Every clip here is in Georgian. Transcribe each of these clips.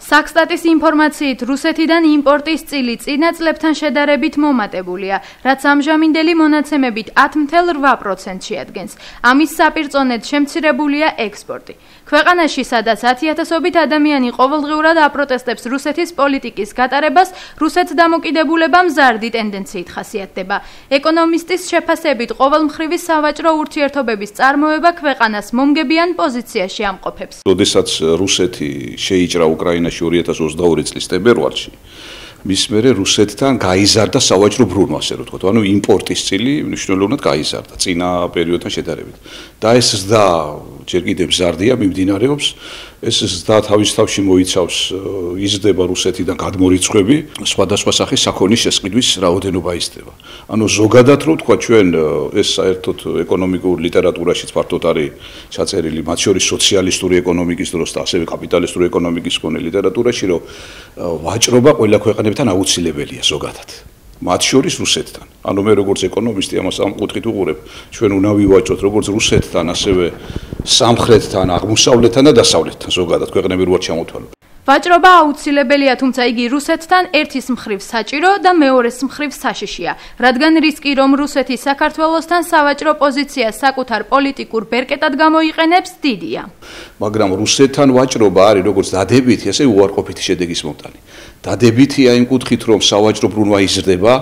Saksstatis ინფორმაციით რუსეთიდან იმპორტის წილი წინა წლებთან შედარებით მომატებულია, რაც ამჟამინდელი მონაცემებით 10.8% შეადგენს. ამის საპირწონედ შემცირებულია ექსპორტი. ქვეყანაში, სადაც 10,000-ობით ადამიანი ყოველდღიურად აპროტესტებს რუსეთის პოლიტიკის გატარებას, რუსეთს დამოკიდებულება მზარდი ტენდენციით ხასიათდება. ეკონომისტის შეფასებით, ყოველმხრივი სავაჭრო ურთიერთობების წარმოება ქვეყანას მომგებიან პოზიციაში ამყოფებს. როდესაც რუსეთი შეიჭრა უკრაინაში 2022 წლის თებერვალში მის მერე რუსეთთან გაიზარდა სავაჭრო ბრუნვა, ასე რომ ვთქვათ, ანუ იმპორტის წილი მნიშვნელოვნად გაიზარდა წინა პერიოდთან შედარებით. და ეს ზრდა ჯერ კიდევ მზარდია, მიმდინარეობს. ეს ზრდა თავის თავში მოიცავს იზრდება რუსეთიდან გადმორიცხვები, სხვადასხვა სახის საქონლის შესყიდვის რაოდენობა იზრდება. ანუ ზოგადად რო ვთქვათ, ჩვენ ეს საერთოდ ეკონომიკურ ლიტერატურაშიც ფართოდ არის ჩაწერილი, მათ შორის სოციალისტური ეკონომიკის დროს და ასევე კაპიტალისტური ეკონომიკის მქონე ლიტერატურაში, რომ ვაჭრობა ყველა ქვეყანებთან აუცილებელია ზოგადად. მათ შორის რუსეთთან. ანუ მე როგორც ეკონომისტი ამას ამ კუთხით უყურებ, ჩვენ უნდა ვივაჭროთ როგორც რუსეთთან, ასევე სამხრეთთან, აღმოსავლეთთან და დასავლეთთან ზოგადად ქვეყნები როარ ჩამოთვალოთ. ვაჭრობა აუცილებელია, თუმცა იგი რუსეთთან ერთის მხრივ საჭირო და მეორეს მხრივ საშიშია, რადგან რისკი, რომ რუსეთი საქართველოსთან სავაჭრო პოზიციას საკუთარ პოლიტიკურ ბერკეტად გამოიყენებს, დიდია. მაგრამ რუსეთთან ვაჭრობა არის როგორც დადებითი, ასე უარყოფითი შედეგის მომტანი. დადებითია იმ კუთხით, რომ სავაჭრო ბრუნვა იზრდება,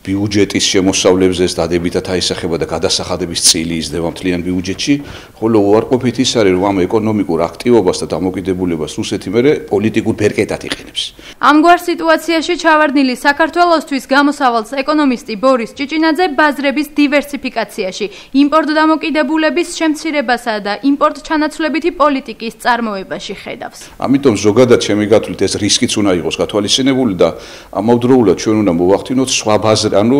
ბიუჯეტის შემოსავლებზე დადებითად აისახება და გადასახადების წილი იზრდება მთლიან ბიუჯეტში, ხოლო უარყოფით ის არის, რომ ამ ეკონომიკურ აქტივობას და დამოკიდებულებას რუსეთი მერე პოლიტიკურ ბერკეტად იყენებს. ამგვარ სიტუაციაში ჩავარდნილი საქართველოსთვის გამოსავალს ეკონომისტი ბორის ჭიჭინაძე ბაზრების დივერსიფიკაციაში, იმპორტ დამოკიდებულების შემცირებასა და იმპორტ ჩანაცვლებითი პოლიტიკის წარმოებაში ხედავს. ამიტომ ზოგადად ჩემი გათვლით ეს რისკიც უნდა იყოს გათვალისწინებული და ამავდროულად ჩვენ უნდა მოვახდინოთ სხვა ანუ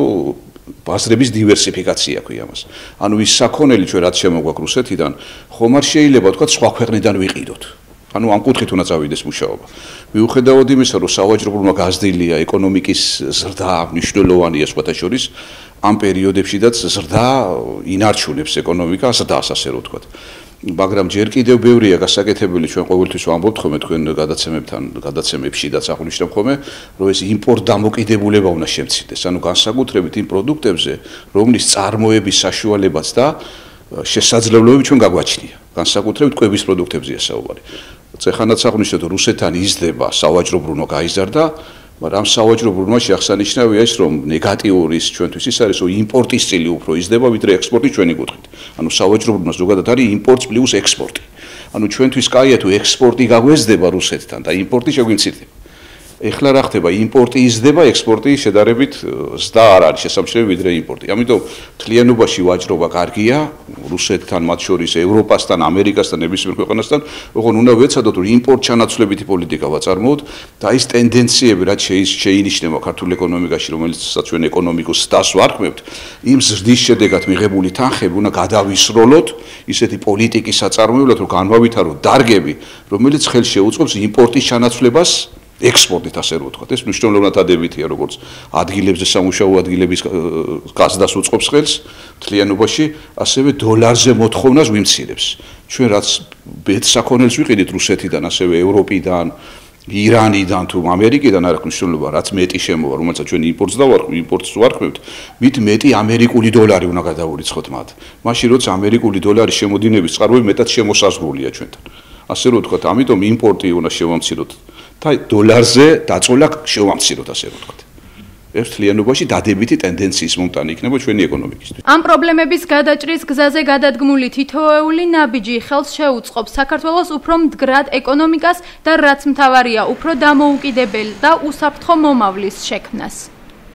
ბაზრების დივერსიფიკაცია ქვია ამას. ანუ ის საქონელი ჩვენ რაც შემოგვაქვს რუსეთიდან, ხომ არ შეიძლება თქვა სხვა ქვეყნიდან ვიყიდოთ. ანუ ამ კუთხით უნდა წავიდეს მუშაობა. მიუხედავად იმისა, რომ სავაჭრო ბრუნვა გაზრდილია, ეკონომიკის ზრდა მნიშვნელოვანია სხვათა შორის, ამ პერიოდებშიც ზრდა ინარჩუნებს ეკონომიკა, ზრდას ასე რომ ვთქვათ. მაგრამ ჯერ კიდევ ბევრია გასაკეთებელი, ჩვენ ყოველთვის ვამბობთ ხოლმე თქვენ გადაცემებშიდაც აღვნიშნავ ხოლმე, რომ ეს იმპორტ დამოკიდებულება უნდა შემცირდეს, ანუ განსაკუთრებით იმ პროდუქტებზე, რომლის წარმოების საშუალებაც და შესაძლებლობები ჩვენ გაგვაჩნია. განსაკუთრებით კვების პროდუქტებზეა საუბარი. წეხანაც აღვნიშნეთ, რომ რუსეთთან იზრდება სავაჭრო ბრუნვა გაიზარდა, მაგრამ ამ სავაჭრო ბრუნვაში აღსანიშნავია ის, რომ ნეგატიური ჩვენთვის ის არის, რომ იმპორტის წილი უფრო იზრდება, ვიდრე ექსპორტი ჩვენი კუთხით. ანუ სავაჭრო ბრუნვა ზოგადად არის იმპორტს პლუს ექსპორტი. ანუ ჩვენთვის კაია თუ ექსპორტი გაგვეზდება რუსეთთან და იმპორტი შეგვიმცირდება. ეხლა რა ხდება? იმპორტი იზრდება, ექსპორტი შედარებით ზრდა არ არის შესამჩნევი ვიდრე იმპორტი. ამიტომ მთლიანობაში ვაჭრობა კარგია, რუსეთთან, მათ შორის ევროპასთან, ამერიკასთან, ნებისმიერ ქვეყანასთან, ოღონდ უნდა ვეცადოთ, რომ იმპორტ ჩანაცვლებითი პოლიტიკა ვაწარმოოთ და ის ტენდენციები, რაც შეინიშნება ქართულ ეკონომიკაში, რომელსაც ჩვენ ეკონომიკურ სტას ვარქმევთ, იმ ზრდის შედეგად მიღებული თანხები უნდა გადავისროლოთ ისეთი პოლიტიკის საწარმოებლად, რომ განვავითაროთ დარგები, რომელიც ხელს შეუწყობს იმპორტის ჩანაცვლებას ექსპორტით ასე რომ ვთქვათ, ეს მნიშვნელოვნად დადებითია, როგორც ადგილებზე სამუშაო ადგილების გაზრდას უწყობს ხელს მთლიანობაში, ასევე დოლარზე მოთხოვნას ვიმცირებს. ჩვენ რაც ბედსაქონელს ვიყიდით რუსეთიდან, ასევე ევროპიდან, ირანიდან თუ ამერიკიდან არ აქვს მნიშვნელობა, რაც მეტი შემოვა, რომელსაც ჩვენ იმპორტს ვარქმევთ, მით მეტი ამერიკული დოლარი უნდა გადავურიცხოთ მათ. მაშინ როცა ამერიკული დოლარის შემოდინების წყაროები მეტად შემოსაზღვრულია ჩვენთან. ასე რომ ვთქვათ, ამიტომ იმპორტი უნდა შევამციროთ და დოლარზე დაწოლა შევამციროთ, ასე რომ ვთქვათ. ეს მთლიანობაში დადებითი ტენდენციის მომტანი იქნება ჩვენი ეკონომიკისთვის. ამ პრობლემების გადაჭრის გზაზე გადადგმული თითოეული ნაბიჯი ხელს შეუწყობს საქართველოს უფრო მდგრად ეკონომიკას და რაც მთავარია, უფრო დამოუკიდებელ და უსაფრთხო მომავლის შექმნას.